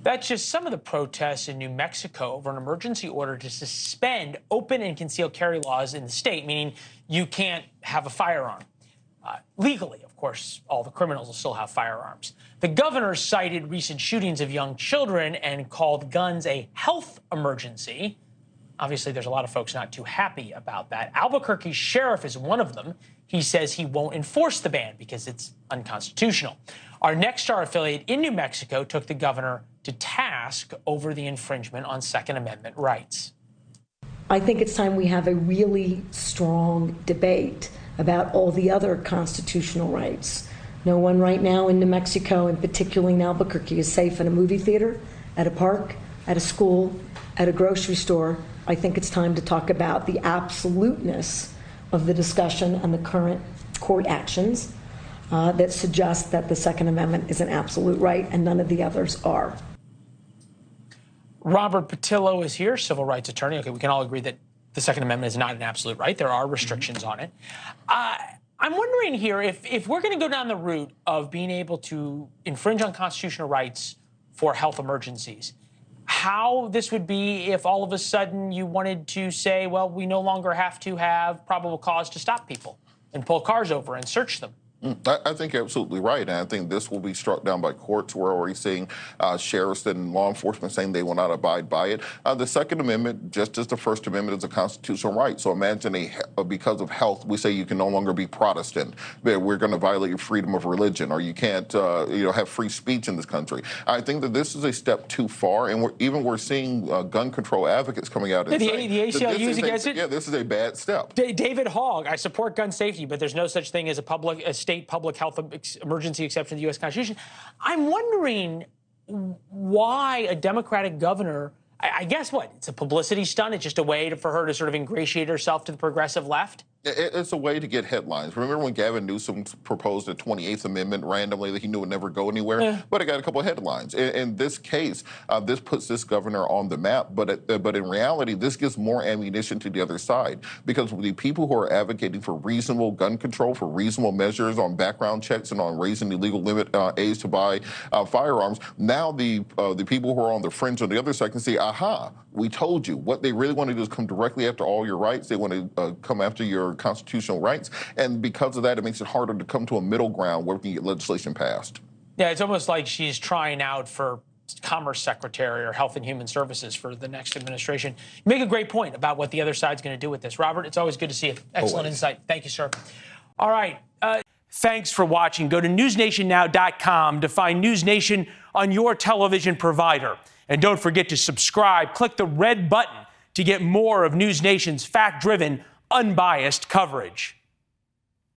That's just some of the protests in New Mexico over an emergency order to suspend open and concealed carry laws in the state, meaning you can't have a firearm. Legally, of course, all the criminals will still have firearms. The governor cited recent shootings of young children and called guns a health emergency. Obviously, there's a lot of folks not too happy about that. Albuquerque sheriff is one of them. He says he won't enforce the ban because it's unconstitutional. Our Next Star affiliate in New Mexico took the governor to task over the infringement on Second Amendment rights. I think it's time we have a really strong debate about all the other constitutional rights. No one right now in New Mexico, and particularly in Albuquerque, is safe in a movie theater, at a park, at a school, at a grocery store. I think it's time to talk about the absoluteness of the discussion and the current court actions that suggest that the Second Amendment is an absolute right and none of the others are. Robert Patillo is here, civil rights attorney. Okay, we can all agree that the Second Amendment is not an absolute right. There are restrictions on it. I'm wondering here if we're going to go down the route of being able to infringe on constitutional rights for health emergencies, how this would be if all of a sudden you wanted to say, well, we no longer have to have probable cause to stop people and pull cars over and search them. I think you're absolutely right, and I think this will be struck down by courts. We're already seeing sheriffs and law enforcement saying they will not abide by it. The Second Amendment, just as the First Amendment, is a constitutional right. So imagine because of health, we say you can no longer be Protestant. We're going to violate your freedom of religion, or you can't have free speech in this country. I think that this is a step too far, and we're seeing gun control advocates coming out and saying the ACLU is against it. Yeah, this is a bad step. David Hogg, I support gun safety, but there's no such thing as a state public health emergency exception to the U.S. Constitution. I'm wondering why a Democratic governor, I guess what? It's a publicity stunt. It's just a way for her to sort of ingratiate herself to the progressive left? It's a way to get headlines. Remember when Gavin Newsom proposed the 28th Amendment randomly that he knew would never go anywhere? Yeah. But it got a couple of headlines. In this case, this puts this governor on the map. But in reality, this gives more ammunition to the other side, because the people who are advocating for reasonable gun control, for reasonable measures on background checks and on raising the legal limit age to buy firearms, now the people who are on the fringe on the other side can see, aha, we told you. What they really want to do is come directly after all your rights. They want to come after your constitutional rights, and because of that, it makes it harder to come to a middle ground where we can get legislation passed. Yeah, it's almost like she's trying out for Commerce Secretary or Health and Human Services for the next administration. You make a great point about what the other side's going to do with this. Robert, it's always good to see you. Excellent insight. Thank you, sir. All right. Thanks for watching. Go to newsnationnow.com to find NewsNation on your television provider. And don't forget to subscribe. Click the red button to get more of NewsNation's fact-driven, unbiased coverage.